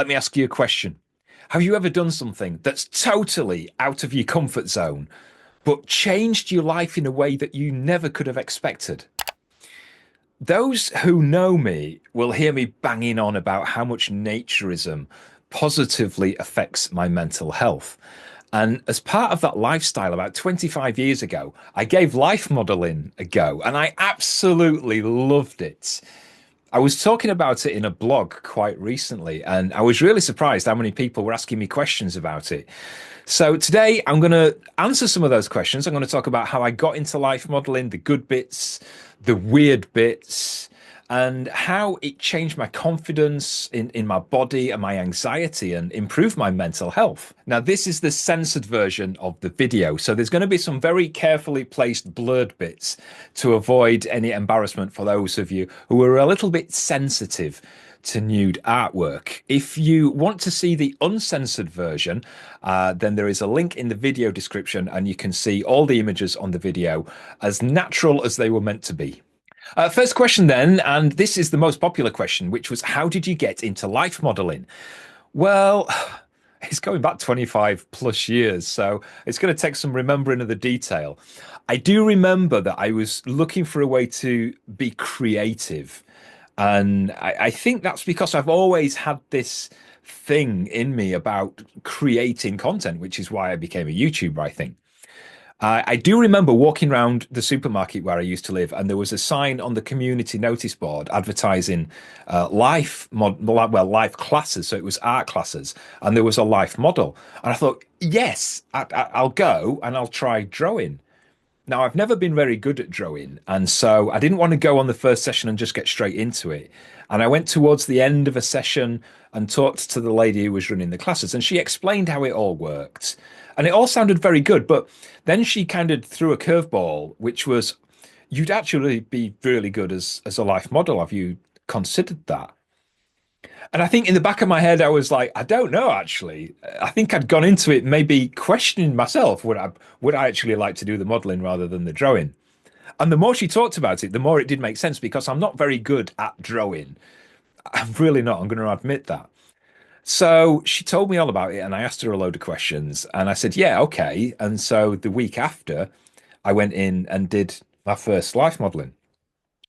let me ask you a question. Have you ever done something that's totally out of your comfort zone, but changed your life in a way that you never could have expected? Those who know me will hear me banging on about how much naturism positively affects my mental health. And as part of that lifestyle, about 25 years ago, I gave life modeling a go and I absolutely loved it. I was talking about it in a blog quite recently, and I was really surprised how many people were asking me questions about it. So today I'm going to answer some of those questions. I'm going to talk about how I got into life modeling, the good bits, the weird bits, and how it changed my confidence in my body and my anxiety and improved my mental health. Now, this is the censored version of the video. So there's going to be some very carefully placed blurred bits to avoid any embarrassment for those of you who are a little bit sensitive to nude artwork. If you want to see the uncensored version, then there is a link in the video description and you can see all the images on the video as natural as they were meant to be. First question then, and this is the most popular question, which was how did you get into life modeling? Well, it's going back 25 plus years, so it's going to take some remembering of the detail. I do remember that I was looking for a way to be creative. And I think that's because I've always had this thing in me about creating content, which is why I became a YouTuber, I think. I do remember walking around the supermarket where I used to live, and there was a sign on the community notice board advertising life classes. So it was art classes, and there was a life model. And I thought, yes, I'll go and I'll try drawing. Now, I've never been very good at drawing, and so I didn't want to go on the first session and just get straight into it. And I went towards the end of a session and talked to the lady who was running the classes, and she explained how it all worked. And it all sounded very good, but then she kind of threw a curveball, which was, you'd actually be really good as a life model. Have you considered that? And I think in the back of my head, I was like, I don't know, actually. I think I'd gone into it maybe questioning myself, would I actually like to do the modeling rather than the drawing? And the more she talked about it, the more it did make sense because I'm not very good at drawing. I'm really not. I'm going to admit that. So she told me all about it and I asked her a load of questions and I said, yeah, okay. And so the week after, I went in and did my first life modeling,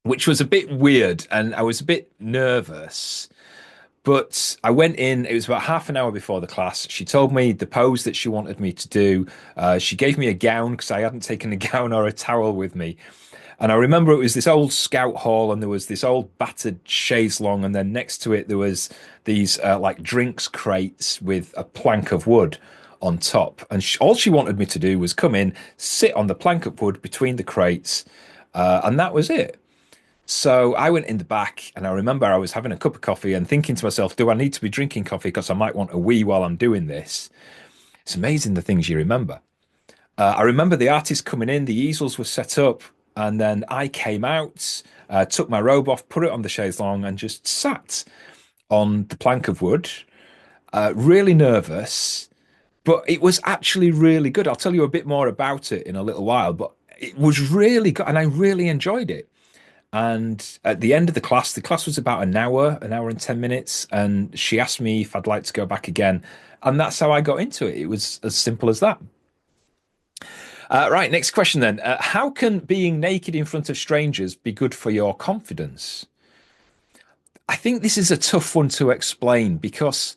which was a bit weird and I was a bit nervous. But I went in, it was about half an hour before the class. She told me the pose that she wanted me to do. She gave me a gown because I hadn't taken a gown or a towel with me. And I remember it was this old scout hall and there was this old battered chaise longue. And then next to it, there was these like drinks crates with a plank of wood on top. And all she wanted me to do was come in, sit on the plank of wood between the crates. And that was it. So I went in the back and I remember I was having a cup of coffee and thinking to myself, do I need to be drinking coffee because I might want a wee while I'm doing this? It's amazing the things you remember. I remember the artist coming in, the easels were set up, and then I came out, took my robe off, put it on the chaise longue, and just sat on the plank of wood, really nervous, but it was actually really good. I'll tell you a bit more about it in a little while, but it was really good, and I really enjoyed it. And at the end of the class was about an hour and 10 minutes. And she asked me if I'd like to go back again. And that's how I got into it. It was as simple as that. Right, next question then. How can being naked in front of strangers be good for your confidence? I think this is a tough one to explain because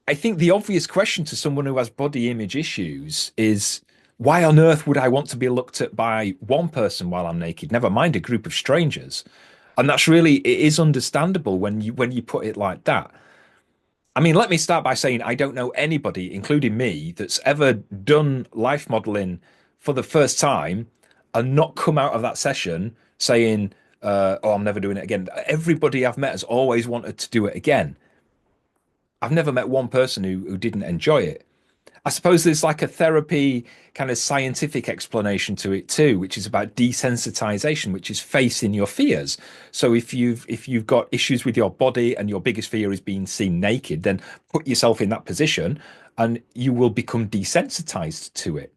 I think the obvious question to someone who has body image issues is, why on earth would I want to be looked at by one person while I'm naked, never mind a group of strangers? And that's really, it is understandable when you put it like that. I mean, let me start by saying I don't know anybody, including me, that's ever done life modeling for the first time and not come out of that session saying, oh, I'm never doing it again. Everybody I've met has always wanted to do it again. I've never met one person who didn't enjoy it. I suppose there's like a therapy kind of scientific explanation to it too, which is about desensitization, which is facing your fears. So if you've got issues with your body and your biggest fear is being seen naked, then put yourself in that position and you will become desensitized to it.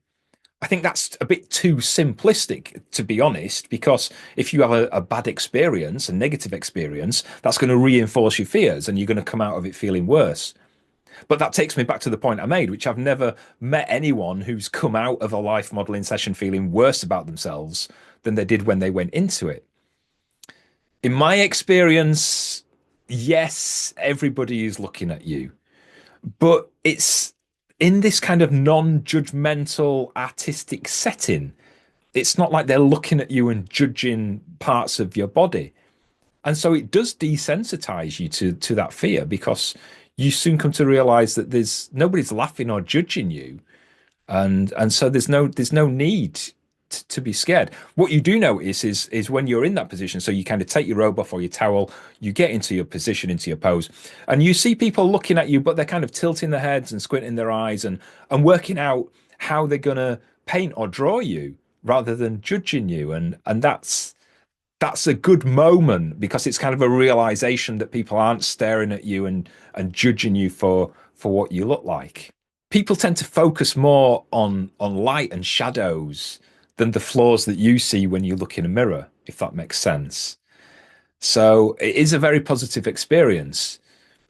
I think that's a bit too simplistic, to be honest, because if you have a bad experience, a negative experience, that's going to reinforce your fears and you're going to come out of it feeling worse. But that takes me back to the point I made, which I've never met anyone who's come out of a life modeling session feeling worse about themselves than they did when they went into it. In my experience, yes, everybody is looking at you, but it's in this kind of non-judgmental artistic setting. It's not like they're looking at you and judging parts of your body. And so it does desensitize you to that fear because you soon come to realize that there's nobody's laughing or judging you, and so there's no need to be scared. What you do notice is when you're in that position, so you kind of take your robe off or your towel, you get into your position, into your pose, and you see people looking at you, but they're kind of tilting their heads and squinting their eyes and working out how they're gonna paint or draw you rather than judging you, and that's a good moment because it's kind of a realization that people aren't staring at you and judging you for what you look like. People tend to focus more on light and shadows than the flaws that you see when you look in a mirror, if that makes sense. So it is a very positive experience.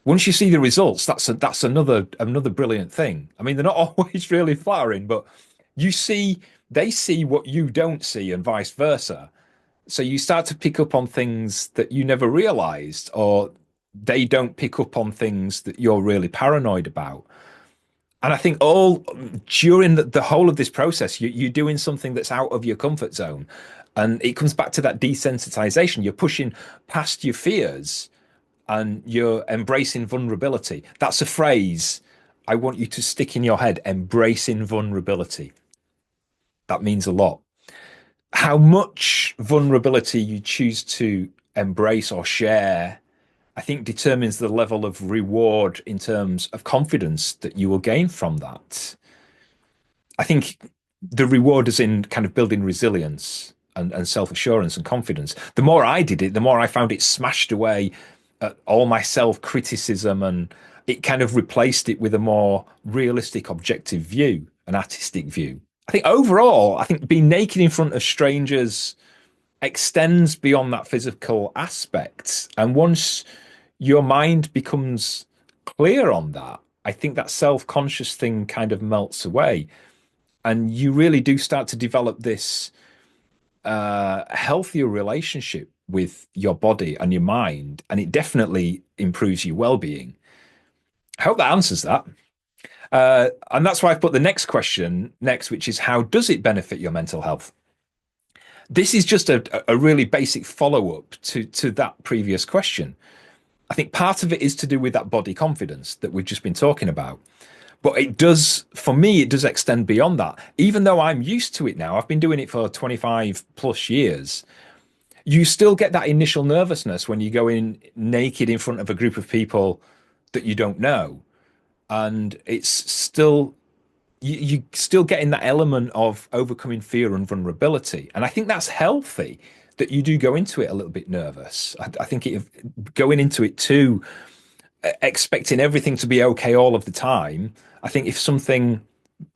Once you see the results, that's another brilliant thing. I mean, they're not always really flattering, but you see they see what you don't see and vice versa. So you start to pick up on things that you never realized, or they don't pick up on things that you're really paranoid about. And I think all during the whole of this process, you're doing something that's out of your comfort zone. And it comes back to that desensitization. You're pushing past your fears and you're embracing vulnerability. That's a phrase I want you to stick in your head, embracing vulnerability. That means a lot. How much vulnerability you choose to embrace or share, I think determines the level of reward in terms of confidence that you will gain from that. I think the reward is in kind of building resilience and self-assurance and confidence. The more I did it, the more I found it smashed away at all my self-criticism, and it kind of replaced it with a more realistic, objective view, an artistic view. I think overall, I think being naked in front of strangers extends beyond that physical aspect. And once your mind becomes clear on that, I think that self-conscious thing kind of melts away. And you really do start to develop this healthier relationship with your body and your mind. And it definitely improves your well-being. I hope that answers that. And that's why I've put the next question next, which is how does it benefit your mental health? This is just a really basic follow-up to that previous question. I think part of it is to do with that body confidence that we've just been talking about. But it does, for me, it does extend beyond that. Even though I'm used to it now, I've been doing it for 25 plus years. You still get that initial nervousness when you go in naked in front of a group of people that you don't know. And it's still you still getting that element of overcoming fear and vulnerability. And I think that's healthy that you do go into it a little bit nervous. I think going into it too, expecting everything to be okay all of the time. I think if something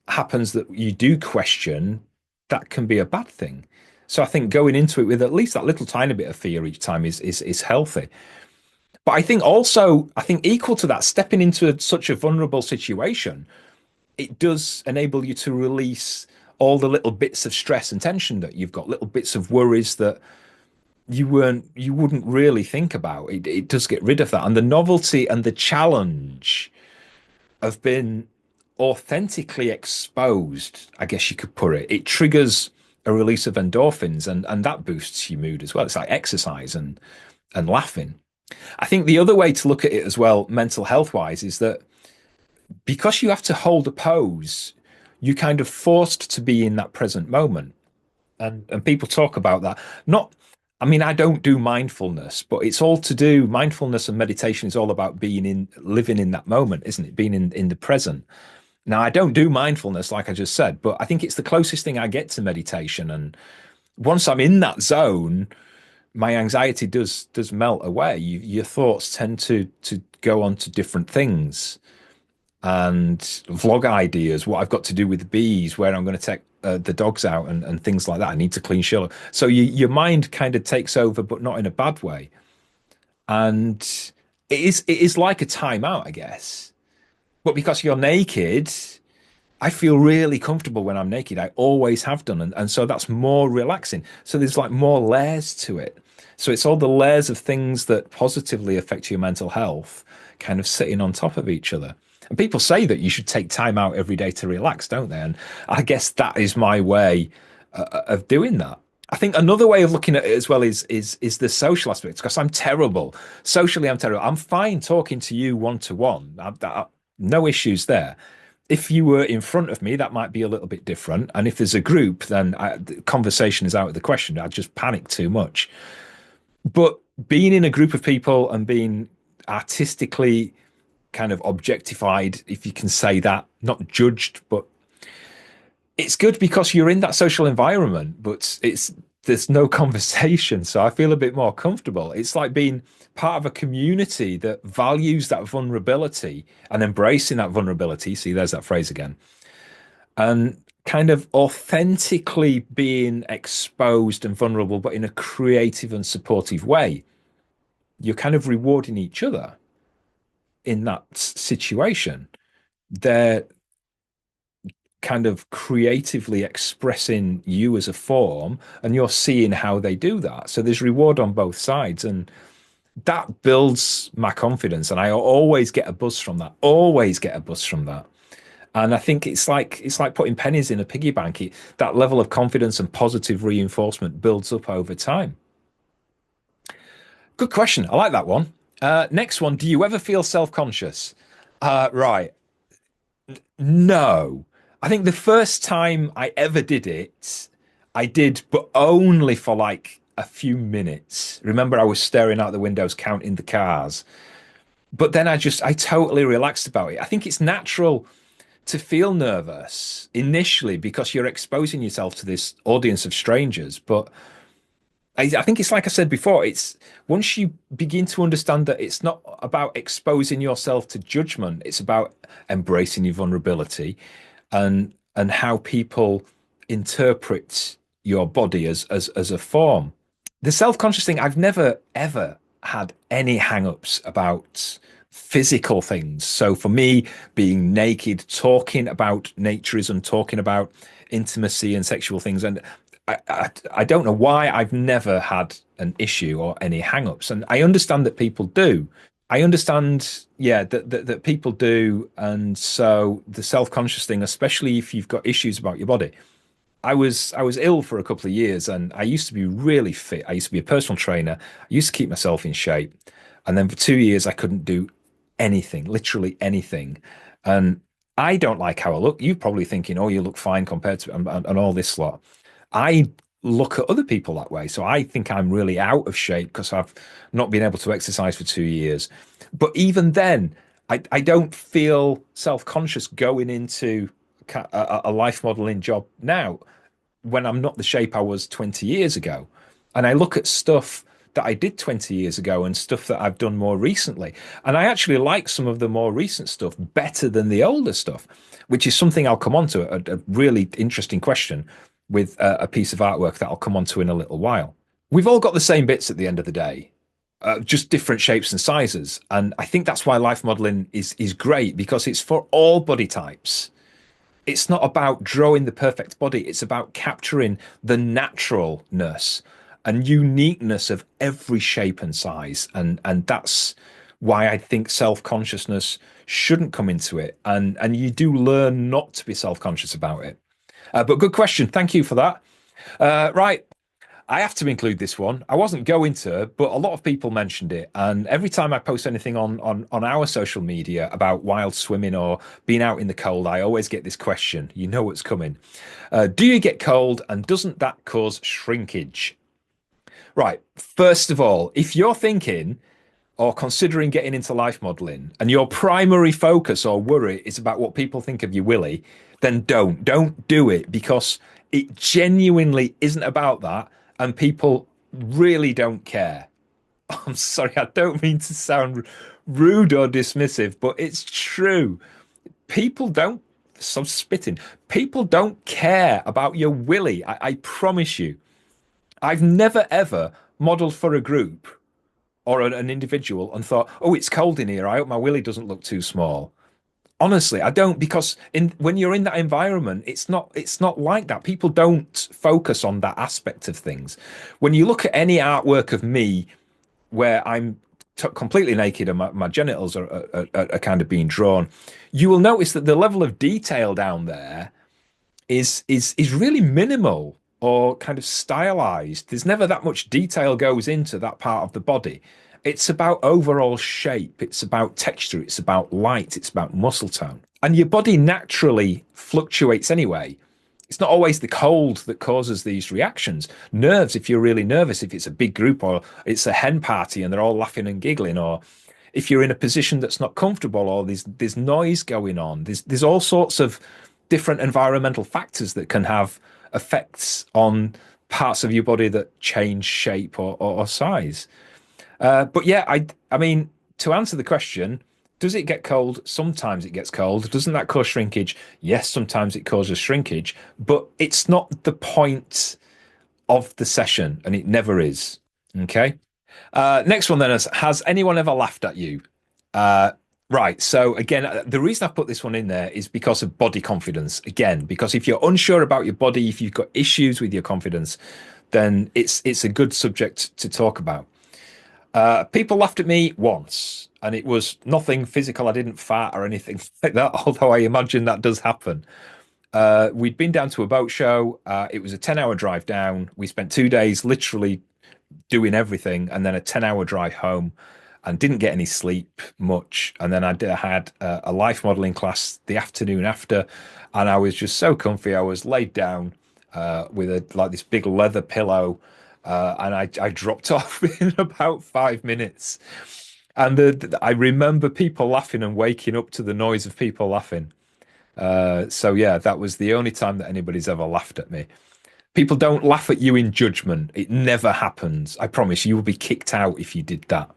happens that you do question, that can be a bad thing. So I think going into it with at least that little tiny bit of fear each time is healthy. But I think also, I think equal to that, stepping into such a vulnerable situation, it does enable you to release all the little bits of stress and tension that you've got, little bits of worries that you wouldn't really think about. It does get rid of that. And the novelty and the challenge of being authentically exposed, I guess you could put it. It triggers a release of endorphins and that boosts your mood as well. It's like exercise and laughing. I think the other way to look at it as well, mental health wise, is that because you have to hold a pose, you're kind of forced to be in that present moment. And people talk about that. Not, I mean, I don't do mindfulness, but it's all to do, mindfulness and meditation is all about being in, living in that moment, isn't it? Being in the present. Now, I don't do mindfulness, like I just said, but I think it's the closest thing I get to meditation. And once I'm in that zone, my anxiety does melt away. Your thoughts tend to go on to different things and vlog ideas, what I've got to do with bees, where I'm going to take the dogs out and things like that. I need to clean Sherlock. So your mind kind of takes over, but not in a bad way. And it is like a timeout, I guess. But because you're naked, I feel really comfortable when I'm naked. I always have done. And so that's more relaxing. So there's like more layers to it. So it's all the layers of things that positively affect your mental health kind of sitting on top of each other. And people say that you should take time out every day to relax, don't they? And I guess that is my way of doing that. I think another way of looking at it as well is the social aspect because I'm terrible socially. I'm terrible. I'm fine talking to you one to one. No issues there. If you were in front of me, that might be a little bit different. And if there's a group, then the conversation is out of the question. I just panic too much. But being in a group of people and being artistically kind of objectified, if you can say that, not judged, but it's good because you're in that social environment, but it's there's no conversation. So I feel a bit more comfortable. It's like being part of a community that values that vulnerability and embracing that vulnerability. See, there's that phrase again. And kind of authentically being exposed and vulnerable, but in a creative and supportive way. You're kind of rewarding each other in that situation. They're kind of creatively expressing you as a form, and you're seeing how they do that. So there's reward on both sides, and that builds my confidence. And I always get a buzz from that. Always get a buzz from that. And I think it's like putting pennies in a piggy bank. That level of confidence and positive reinforcement builds up over time. Good question. I like that one. Next one. Do you ever feel self-conscious? Right. No. I think the first time I ever did it, I did, but only for like a few minutes. Remember, I was staring out the windows, counting the cars. But then I totally relaxed about it. I think it's natural to feel nervous initially because you're exposing yourself to this audience of strangers. But I think it's like I said before, it's once you begin to understand that it's not about exposing yourself to judgment, it's about embracing your vulnerability and how people interpret your body as a form. The self-conscious thing, I've never ever had any hang-ups about physical things. So for me, being naked, talking about naturism, talking about intimacy and sexual things, and I don't know why I've never had an issue or any hang-ups. And I understand that people do. I understand, yeah, that people do. And so the self-conscious thing, especially if you've got issues about your body. I was ill for a couple of years and I used to be really fit. I used to be a personal trainer. I used to keep myself in shape. And then for 2 years I couldn't do anything, literally anything. And I don't like how I look. You're probably thinking, oh, you look fine compared to and all this lot. I look at other people that way. So I think I'm really out of shape because I've not been able to exercise for 2 years. But even then, I don't feel self-conscious going into a life modeling job now when I'm not the shape I was 20 years ago. And I look at stuff that I did 20 years ago and stuff that I've done more recently. And I actually like some of the more recent stuff better than the older stuff, which is something I'll come on to, a really interesting question with a piece of artwork that I'll come on to in a little while. We've all got the same bits at the end of the day, just different shapes and sizes. And I think that's why life modeling is great because it's for all body types. It's not about drawing the perfect body. It's about capturing the naturalness and uniqueness of every shape and size. And that's why I think self-consciousness shouldn't come into it. And you do learn not to be self-conscious about it. But good question. Thank you for that. Right. I have to include this one. I wasn't going to, but a lot of people mentioned it. And every time I post anything on our social media about wild swimming or being out in the cold, I always get this question. You know what's coming. Do you get cold and doesn't that cause shrinkage? Right. First of all, if you're thinking or considering getting into life modeling and your primary focus or worry is about what people think of you, Willie, then don't do it because it genuinely isn't about that and people really don't care. I'm sorry, I don't mean to sound rude or dismissive, but it's true. People don't Some spitting. People don't care about your willy. I promise you. I've never ever modeled for a group or an individual and thought, oh, it's cold in here. I hope my willy doesn't look too small. Honestly, I don't, because in when you're in that environment, it's not like that. People don't focus on that aspect of things. When you look at any artwork of me where I'm completely naked and my genitals are kind of being drawn, you will notice that the level of detail down there is really minimal or kind of stylized. There's never that much detail goes into that part of the body. It's about overall shape, it's about texture, it's about light, it's about muscle tone. And your body naturally fluctuates anyway. It's not always the cold that causes these reactions. Nerves, if you're really nervous, if it's a big group or it's a hen party and they're all laughing and giggling, or if you're in a position that's not comfortable or there's noise going on, there's all sorts of different environmental factors that can have effects on parts of your body that change shape or size. But yeah, I mean, to answer the question, does it get cold? Sometimes it gets cold. Doesn't that cause shrinkage? Yes, sometimes it causes shrinkage, but it's not the point of the session, and it never is. Okay. Next one then is, has anyone ever laughed at you? Uh, right. So again, the reason I put this one in there is because of body confidence. Again, because if you're unsure about your body, if you've got issues with your confidence, then it's a good subject to talk about. People laughed at me once, and it was nothing physical. I didn't fart or anything like that, although I imagine that does happen. We'd been down to a boat show. It was a 10-hour drive down. We spent 2 days literally doing everything, and then a 10-hour drive home, and didn't get any sleep much. And then I had a life modeling class the afternoon after, and I was just so comfy. I was laid down with a like this big leather pillow, and I dropped off in about 5 minutes. And I remember people laughing and waking up to the noise of people laughing. So yeah, that was the only time that anybody's ever laughed at me. People don't laugh at you in judgment. It never happens. I promise you will be kicked out if you did that.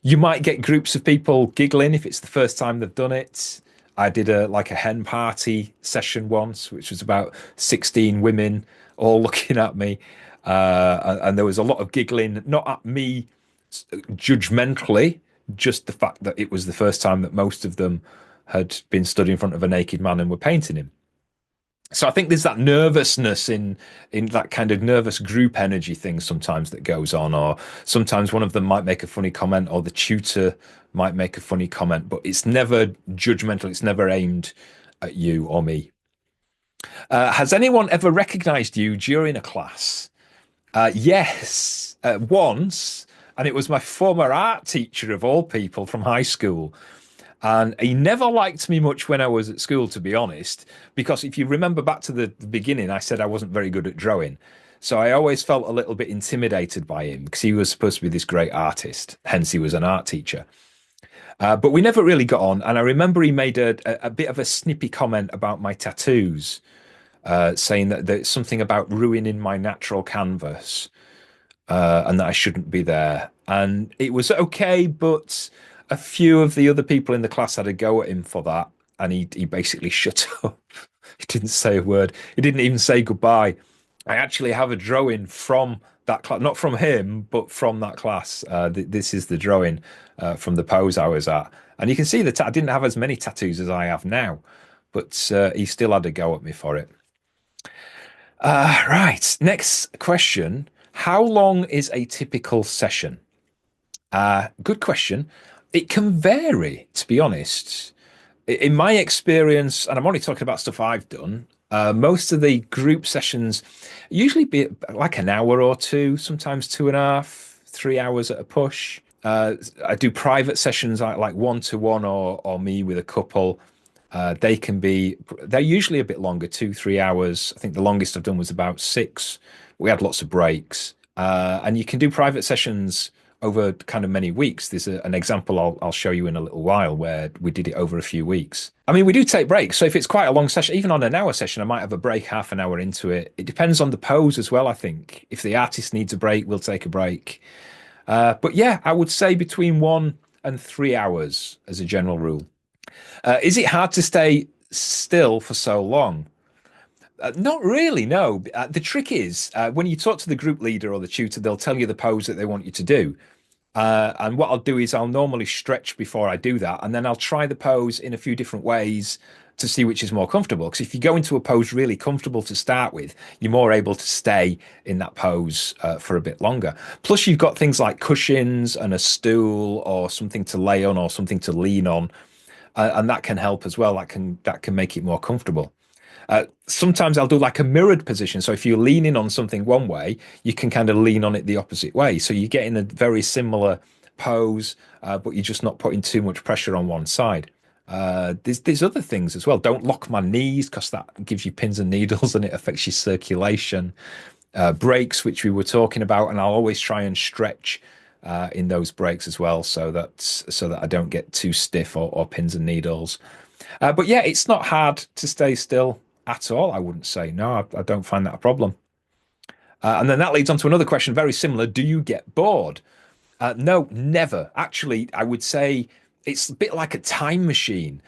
You might get groups of people giggling if it's the first time they've done it. I did a hen party session once, which was about 16 women all looking at me. And there was a lot of giggling, not at me judgmentally, just the fact that it was the first time that most of them had been stood in front of a naked man and were painting him. So I think there's that nervousness in that kind of nervous group energy thing sometimes that goes on, or sometimes one of them might make a funny comment, or the tutor might make a funny comment, but it's never judgmental. It's never aimed at you or me. Has anyone ever recognized you during a class? Yes, once, and it was my former art teacher of all people from high school. And he never liked me much when I was at school, to be honest, because if you remember back to the beginning, I said I wasn't very good at drawing. So I always felt a little bit intimidated by him because he was supposed to be this great artist. Hence, he was an art teacher. But we never really got on. And I remember he made a bit of a snippy comment about my tattoos, saying that there's something about ruining my natural canvas, and that I shouldn't be there. And it was okay, but a few of the other people in the class had a go at him for that, and he basically shut up. He didn't say a word. He didn't even say goodbye. I actually have a drawing from that class, not from him, but from that class. This is the drawing from the pose I was at, and you can see that I didn't have as many tattoos as I have now, but he still had a go at me for it. Right, next question. How long is a typical session? Good question. It can vary, to be honest. In my experience, and I'm only talking about stuff I've done, most of the group sessions usually be like an hour or two, sometimes 2.5, 3 hours at a push. I do private sessions like one to one or me with a couple. They're usually a bit longer, 2, 3 hours. I think the longest I've done was about 6. We had lots of breaks. And you can do private sessions over kind of many weeks. There's an example I'll show you in a little while where we did it over a few weeks. I mean, we do take breaks. So if it's quite a long session, even on an hour session, I might have a break half an hour into it. It depends on the pose as well, I think. If the artist needs a break, we'll take a break. But yeah, I would say between 1 and 3 hours as a general rule. Is it hard to stay still for so long? Not really, no. The trick is when you talk to the group leader or the tutor, they'll tell you the pose that they want you to do. And what I'll do is I'll normally stretch before I do that, and then I'll try the pose in a few different ways to see which is more comfortable. Because if you go into a pose really comfortable to start with, you're more able to stay in that pose for a bit longer. Plus, you've got things like cushions and a stool or something to lay on or something to lean on, and that can help as well. That can make it more comfortable. Sometimes I'll do like a mirrored position. So if you're leaning on something one way, you can kind of lean on it the opposite way. So you get in a very similar pose, but you're just not putting too much pressure on one side. There's other things as well. Don't lock my knees because that gives you pins and needles and it affects your circulation. Breaks, which we were talking about, and I'll always try and stretch in those breaks as well, so that I don't get too stiff or pins and needles. But yeah, it's not hard to stay still at all. I wouldn't say no. I don't find that a problem. And then that leads on to another question, very similar. Do you get bored? No, never. Actually, I would say it's a bit like a time machine.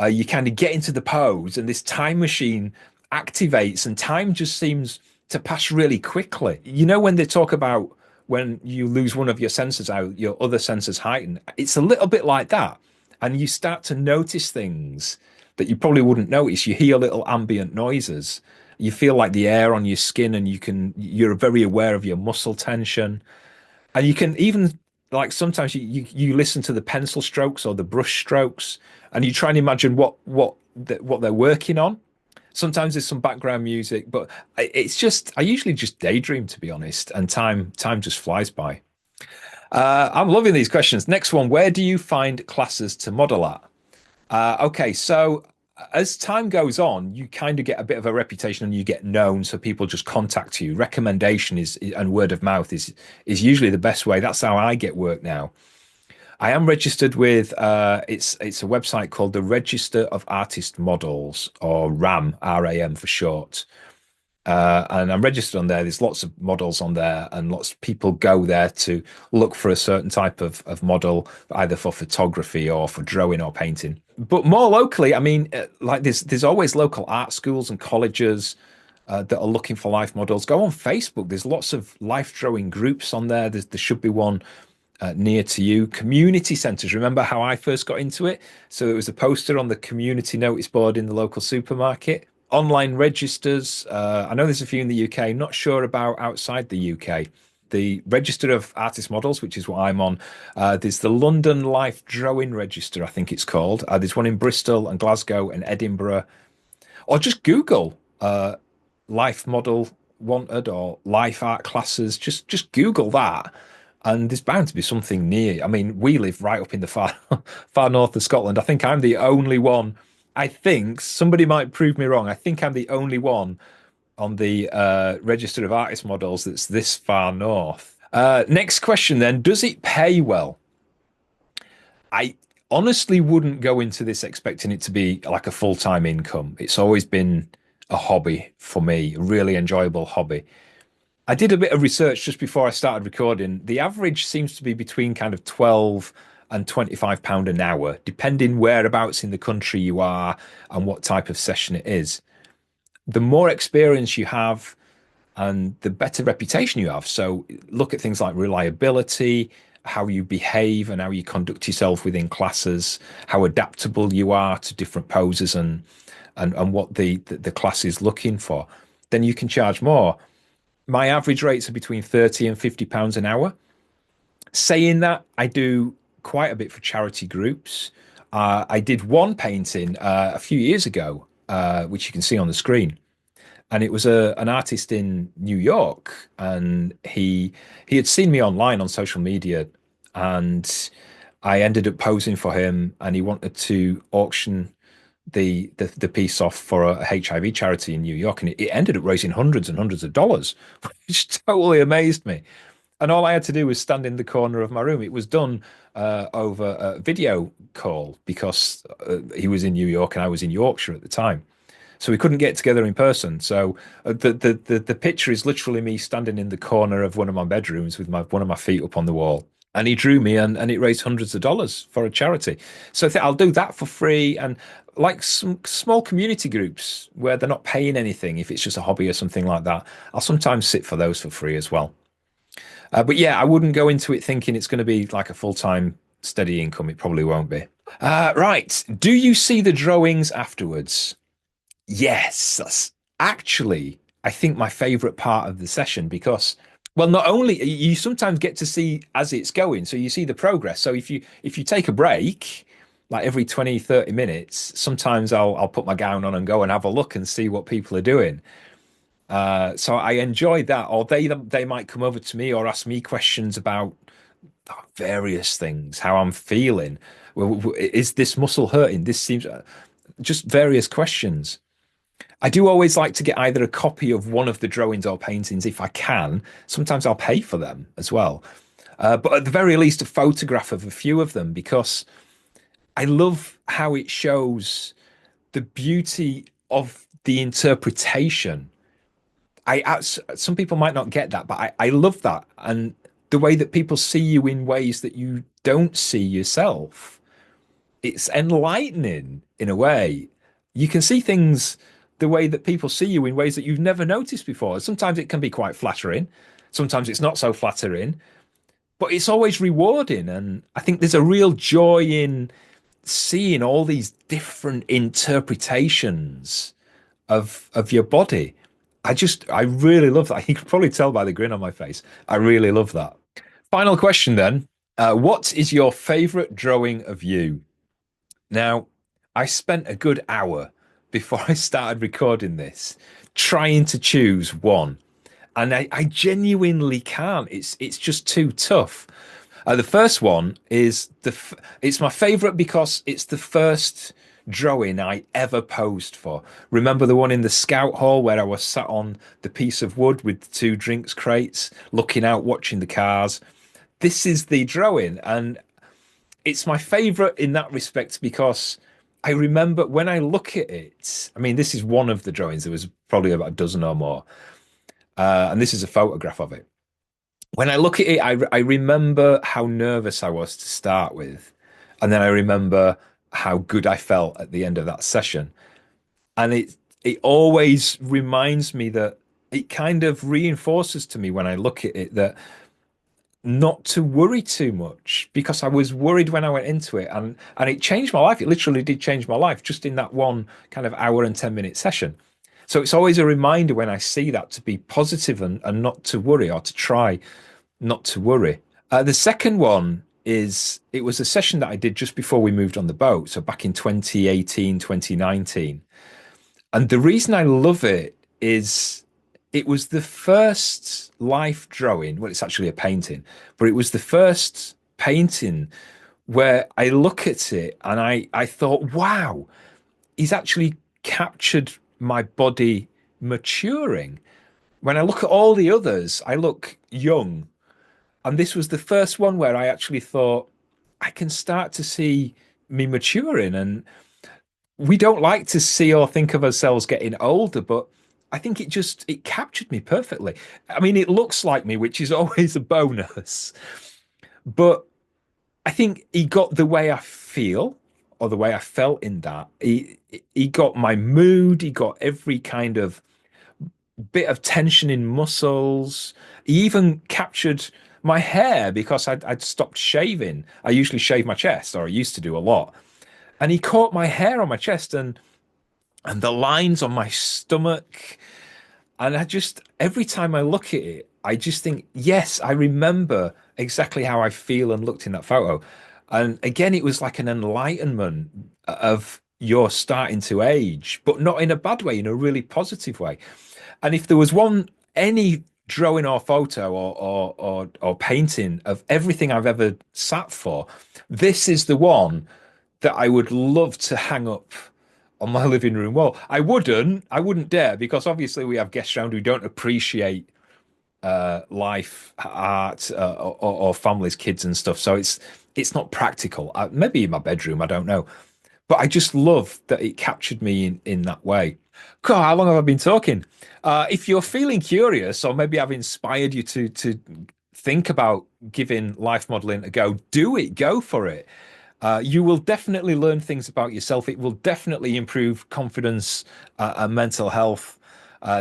You kind of get into the pose, and this time machine activates, and time just seems to pass really quickly. You know, when they talk about when you lose one of your senses out, your other senses heighten. It's a little bit like that. And you start to notice things that you probably wouldn't notice. You hear little ambient noises. You feel like the air on your skin, and you're very aware of your muscle tension. And you can even like sometimes you listen to the pencil strokes or the brush strokes, and you try and imagine what they're working on. Sometimes there's some background music, but it's just I usually just daydream, to be honest, and time just flies by. I'm loving these questions. Next one, where do you find classes to model at? Okay, so as time goes on, you kind of get a bit of a reputation and you get known, so people just contact you. Recommendation is and word of mouth is usually the best way. That's how I get work now. I am registered with it's a website called the Register of Artist Models, or RAM for short. And I'm registered on there. There's lots of models on there, and lots of people go there to look for a certain type of model, either for photography or for drawing or painting. But more locally, I mean, like there's always local art schools and colleges that are looking for life models. Go on Facebook. There's lots of life drawing groups on there. There should be one near to you. Community centres. Remember how I first got into it? So there was a poster on the community notice board in the local supermarket. Online registers. I know there's a few in the UK. Not sure about outside the UK. The Register of Artist Models, which is what I'm on. There's the London Life Drawing Register, I think it's called. There's one in Bristol and Glasgow and Edinburgh. Or just Google life model wanted or life art classes. Just Google that, and there's bound to be something near. I mean, we live right up in the far far north of Scotland. I think I'm the only one. I think somebody might prove me wrong. I think I'm the only one on the Register of Artist Models that's this far north. Next question then. Does it pay well? I honestly wouldn't go into this expecting it to be like a full-time income. It's always been a hobby for me, a really enjoyable hobby. I did a bit of research just before I started recording. The average seems to be between kind of 12 and £25 an hour, depending whereabouts in the country you are and what type of session it is. The more experience you have and the better reputation you have. So look at things like reliability, how you behave and how you conduct yourself within classes, how adaptable you are to different poses and what the class is looking for. Then you can charge more. My average rates are between 30 and £50 an hour. Saying that, I do quite a bit for charity groups. I did one painting a few years ago, which you can see on the screen, and it was an artist in New York, and he had seen me online on social media, and I ended up posing for him, and he wanted to auction the piece off for a HIV charity in New York, and it ended up raising hundreds and hundreds of dollars, which totally amazed me. And all I had to do was stand in the corner of my room. It was done over a video call because he was in New York and I was in Yorkshire at the time. So we couldn't get together in person. So the picture is literally me standing in the corner of one of my bedrooms with one of my feet up on the wall. and he drew me, and it raised hundreds of dollars for a charity. So I'll do that for free. And like some small community groups where they're not paying anything, if it's just a hobby or something like that, I'll sometimes sit for those for free as well. But yeah, I wouldn't go into it thinking it's going to be like a full-time steady income. It probably won't be. Right. Do you see the drawings afterwards? Yes, that's actually, I think, my favorite part of the session because, well, not only you sometimes get to see as it's going, so you see the progress. So if you take a break, like every 20, 30 minutes, sometimes I'll put my gown on and go and have a look and see what people are doing. So I enjoy that. Or they might come over to me or ask me questions about various things, how I'm feeling. Is this muscle hurting? This seems just various questions. I do always like to get either a copy of one of the drawings or paintings if I can. Sometimes I'll pay for them as well. But at the very least, a photograph of a few of them because I love how it shows the beauty of the interpretation. Some people might not get that, but I love that. And the way that people see you in ways that you don't see yourself, it's enlightening in a way. You can see things the way that people see you in ways that you've never noticed before. Sometimes it can be quite flattering, sometimes it's not so flattering, but it's always rewarding. And I think there's a real joy in seeing all these different interpretations of your body. I really love that. You can probably tell by the grin on my face. I really love that. Final question then. What is your favorite drawing of you? Now, I spent a good hour before I started recording this trying to choose one, and I genuinely can't. It's just too tough. The first one is it's my favorite because it's the first drawing I ever posed for. Remember the one in the scout hall where I was sat on the piece of wood with two drinks crates, looking out, watching the cars. This is the drawing, and it's my favorite in that respect because I remember when I look at it. I mean, this is one of the drawings. There was probably about a dozen or more, and this is a photograph of it. When I look at it, I remember how nervous I was to start with, and then I remember how good I felt at the end of that session. And it always reminds me that it kind of reinforces to me when I look at it that not to worry too much because I was worried when I went into it, and it changed my life. It literally did change my life just in that one kind of hour and 10-minute session. So it's always a reminder when I see that to be positive and not to worry or to try not to worry. The second one is it was a session that I did just before we moved on the boat. So back in 2018, 2019. And the reason I love it is it was the first life drawing. Well, it's actually a painting, but it was the first painting where I look at it and I thought, wow, he's actually captured my body maturing. When I look at all the others, I look young. And this was the first one where I actually thought, I can start to see me maturing. And we don't like to see or think of ourselves getting older, but I think it captured me perfectly. I mean, it looks like me, which is always a bonus, but I think he got the way I feel or the way I felt in that. He got my mood, he got every kind of bit of tension in muscles. He even captured my hair because I'd stopped shaving. I usually shave my chest, or I used to do a lot. And he caught my hair on my chest and the lines on my stomach. And I just, every time I look at it, I just think, yes, I remember exactly how I feel and looked in that photo. And again, it was like an enlightenment of you're starting to age, but not in a bad way, in a really positive way. And if there was any drawing or photo or painting of everything I've ever sat for, this is the one that I would love to hang up on my living room wall. I wouldn't dare because obviously we have guests around who don't appreciate life, art, or families, kids, and stuff. So it's not practical. Maybe in my bedroom, I don't know. But I just love that it captured me in that way. God, how long have I been talking? If you're feeling curious, or maybe I've inspired you to think about giving life modeling a go, do it, go for it. You will definitely learn things about yourself. It will definitely improve confidence and mental health.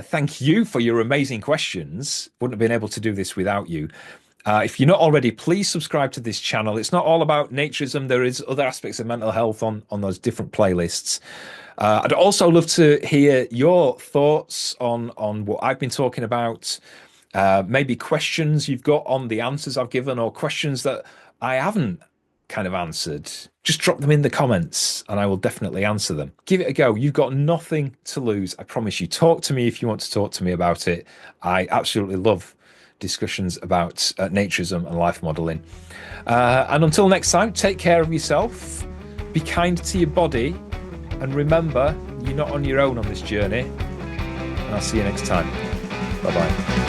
Thank you for your amazing questions. Wouldn't have been able to do this without you. If you're not already, please subscribe to this channel. It's not all about naturism. There is other aspects of mental health on those different playlists. I'd also love to hear your thoughts on what I've been talking about. Maybe questions you've got on the answers I've given, or questions that I haven't kind of answered. Just drop them in the comments and I will definitely answer them. Give it a go. You've got nothing to lose. I promise you. Talk to me if you want to talk to me about it. I absolutely love discussions about naturism and life modeling. And until next time, take care of yourself, be kind to your body, and remember, you're not on your own on this journey. And I'll see you next time. Bye-bye.